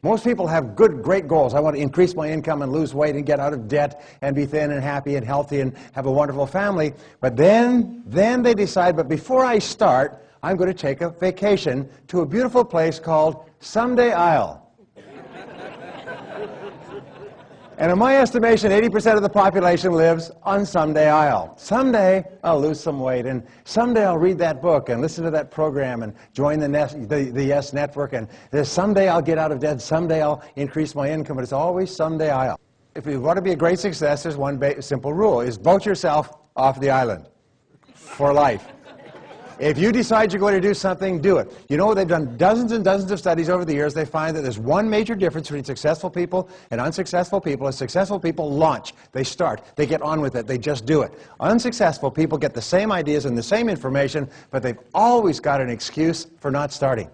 Most people have great goals. I want to increase my income and lose weight and get out of debt and be thin and happy and healthy and have a wonderful family. But then they decide, but before I start, I'm going to take a vacation to a beautiful place called Someday Isle. And in my estimation, 80% of the population lives on Someday Isle. Someday I'll lose some weight, and someday I'll read that book and listen to that program and join the Yes Network, and someday I'll get out of debt, someday I'll increase my income, but it's always Someday Isle. If you want to be a great success, there's one simple rule, is vote yourself off the island for life. If you decide you're going to do something, do it. You know, they've done dozens and dozens of studies over the years. They find that there's one major difference between successful people and unsuccessful people. Successful people launch. They start. They get on with it. They just do it. Unsuccessful people get the same ideas and the same information, but they've always got an excuse for not starting.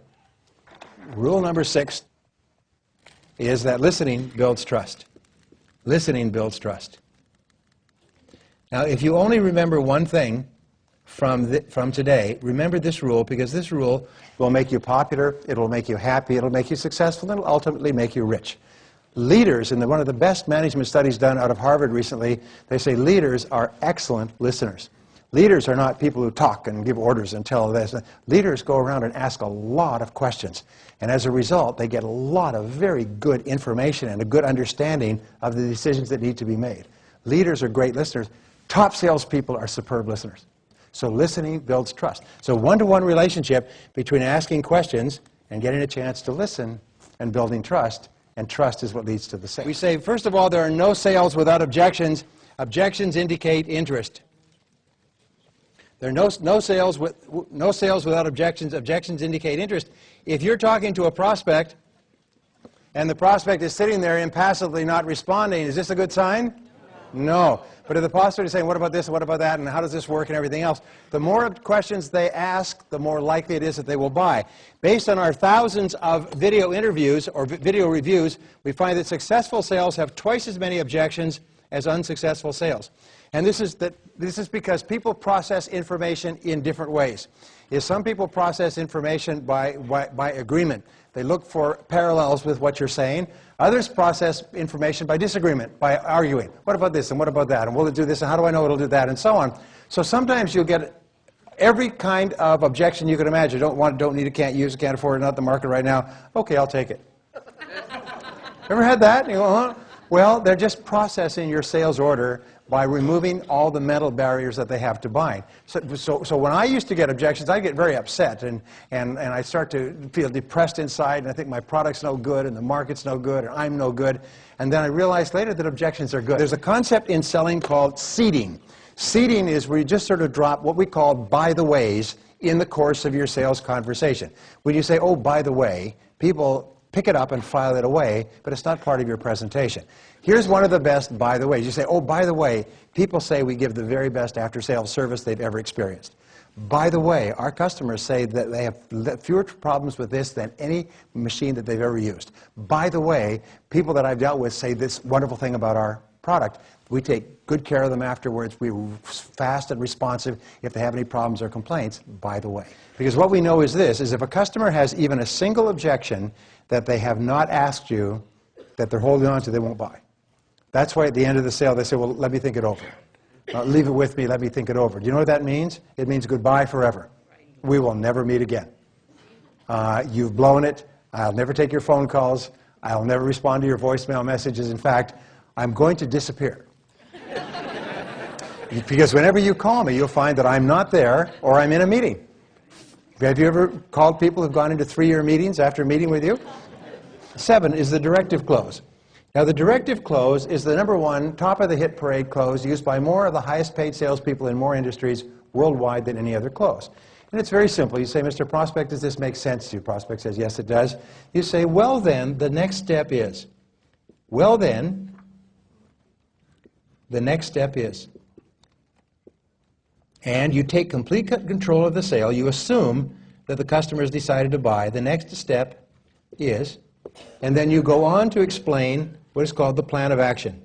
Rule number 6 is that listening builds trust. Listening builds trust. Now, if you only remember one thing from today, remember this rule, because this rule will make you popular, it will make you happy, it will make you successful, and it will ultimately make you rich. Leaders, in one of the best management studies done out of Harvard recently, they say leaders are excellent listeners. Leaders are not people who talk and give orders and tell this. Leaders go around and ask a lot of questions, and as a result, they get a lot of very good information and a good understanding of the decisions that need to be made. Leaders are great listeners. Top salespeople are superb listeners. So listening builds trust. So one-to-one relationship between asking questions and getting a chance to listen and building trust, and trust is what leads to the sale. We say, first of all, there are no sales without objections. Objections indicate interest. There are no sales without objections. Objections indicate interest. If you're talking to a prospect and the prospect is sitting there impassively not responding, is this a good sign? No. But if the prospect is saying, what about this, what about that, and how does this work, and everything else, the more questions they ask, the more likely it is that they will buy. Based on our thousands of video interviews or video reviews, we find that successful sales have twice as many objections as unsuccessful sales. And this is because people process information in different ways. Some people process information by agreement. They look for parallels with what you're saying. Others process information by disagreement, by arguing. What about this and what about that? And will it do this and how do I know it'll do that? And so on. So sometimes you'll get every kind of objection you can imagine. Don't want it, don't need it, can't use it, can't afford it, not the market right now. Okay, I'll take it. Ever had that? You go, huh? Well, they're just processing your sales order by removing all the mental barriers that they have to buying. So when I used to get objections, I get very upset, and I start to feel depressed inside, and I think my product's no good, and the market's no good, and I'm no good. And then I realized later that objections are good. There's a concept in selling called seeding. Seeding is where you just sort of drop what we call by the ways in the course of your sales conversation. When you say, oh, by the way, people pick it up and file it away, but it's not part of your presentation. Here's one of the best by the ways. You say, oh, by the way, people say we give the very best after-sales service they've ever experienced. By the way, our customers say that they have fewer problems with this than any machine that they've ever used. By the way, people that I've dealt with say this wonderful thing about our product. We take good care of them afterwards. We're fast and responsive if they have any problems or complaints, by the way. Because what we know is this, is if a customer has even a single objection that they have not asked you, that they're holding on to, they won't buy. That's why at the end of the sale they say, well, let me think it over. Leave it with me, let me think it over. Do you know what that means? It means goodbye forever. We will never meet again. You've blown it. I'll never take your phone calls. I'll never respond to your voicemail messages. In fact, I'm going to disappear. Because whenever you call me, you'll find that I'm not there or I'm in a meeting. Have you ever called people who've gone into 3-year meetings after meeting with you? 7 is the directive close. Now, the directive close is the #1 top of the hit parade close used by more of the highest paid salespeople in more industries worldwide than any other close. And it's very simple. You say, Mr. Prospect, does this make sense to you? Prospect says, yes, it does. You say, well, then, the next step is. Well, then, the next step is. And you take complete control of the sale. You assume that the customer has decided to buy. The next step is, and then you go on to explain what is called the plan of action.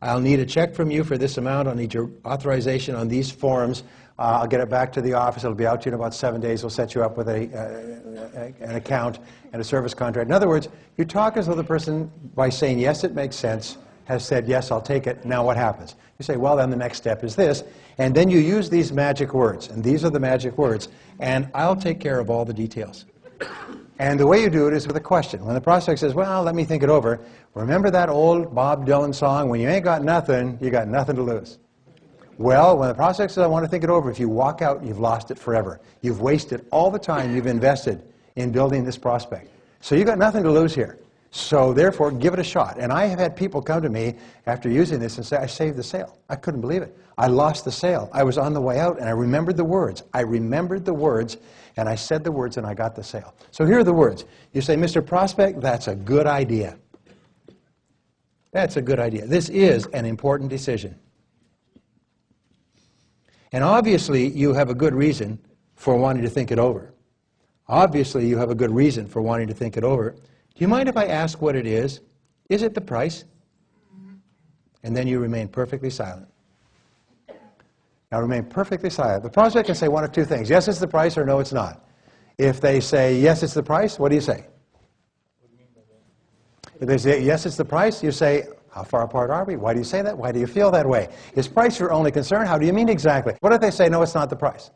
I'll need a check from you for this amount. I'll need your authorization on these forms. I'll get it back to the office. It'll be out to you in about 7 days. We'll set you up with an account and a service contract. In other words, you talk as though the person, by saying, yes, it makes sense, has said, yes, I'll take it. Now what happens? You say, well, then the next step is this. And then you use these magic words. And these are the magic words. And I'll take care of all the details. And the way you do it is with a question. When the prospect says, well, let me think it over, remember that old Bob Dylan song, when you ain't got nothing, you got nothing to lose. Well, when the prospect says, I want to think it over, if you walk out, you've lost it forever. You've wasted all the time you've invested in building this prospect. So you've got nothing to lose here. So therefore, give it a shot. And I have had people come to me after using this and say, I saved the sale. I couldn't believe it. I lost the sale. I was on the way out, and I remembered the words. I remembered the words, and I said the words, and I got the sale. So here are the words. You say, Mr. Prospect, that's a good idea. That's a good idea. This is an important decision. And obviously, you have a good reason for wanting to think it over. Obviously, you have a good reason for wanting to think it over. Do you mind if I ask what it is? Is it the price? And then you remain perfectly silent. Now remain perfectly silent. The prospect can say one of two things. Yes, it's the price, or no, it's not. If they say, yes, it's the price, what do you say? If they say, yes, it's the price, you say, how far apart are we? Why do you say that? Why do you feel that way? Is price your only concern? How do you mean exactly? What if they say, no, it's not the price?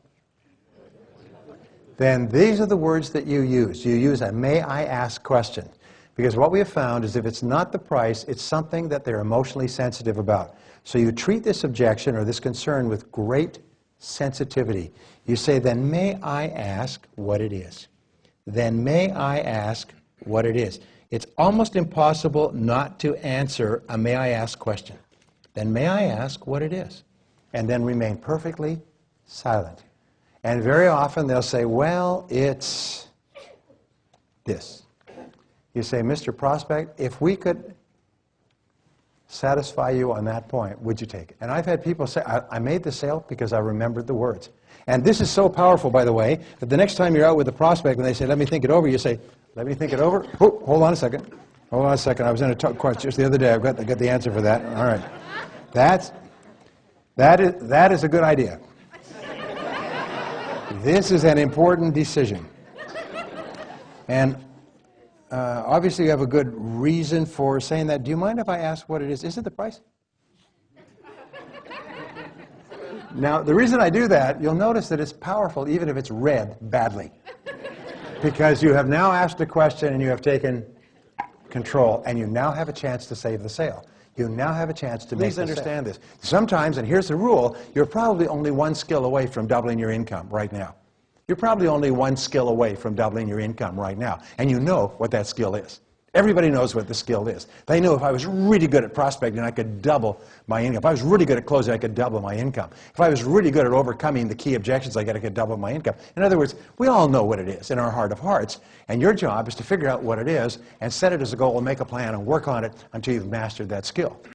Then these are the words that you use. You use a may I ask question. Because what we have found is if it's not the price, it's something that they're emotionally sensitive about. So you treat this objection or this concern with great sensitivity. You say, then may I ask what it is? Then may I ask what it is? It's almost impossible not to answer a may I ask question. Then may I ask what it is? And then remain perfectly silent. And very often they'll say, well, it's this. You say, Mr. Prospect, if we could satisfy you on that point, would you take it? And I've had people say, I made the sale because I remembered the words. And this is so powerful, by the way, that the next time you're out with a prospect and they say, let me think it over, you say, let me think it over. Oh, hold on a second. Hold on a second. I was in a talk course just the other day. I've got the answer for that. All right. That is a good idea. This is an important decision. And obviously you have a good reason for saying that. Do you mind if I ask what it is? Is it the price? Now, the reason I do that, you'll notice that it's powerful even if it's read badly. Because you have now asked a question and you have taken control, and you now have a chance to save the sale. You now have a chance to make the sale. Please understand this. Sometimes, and here's the rule, you're probably only one skill away from doubling your income right now. You're probably only one skill away from doubling your income right now. And you know what that skill is. Everybody knows what the skill is. They know if I was really good at prospecting, I could double my income. If I was really good at closing, I could double my income. If I was really good at overcoming the key objections, I could double my income. In other words, we all know what it is in our heart of hearts. And your job is to figure out what it is and set it as a goal and make a plan and work on it until you've mastered that skill.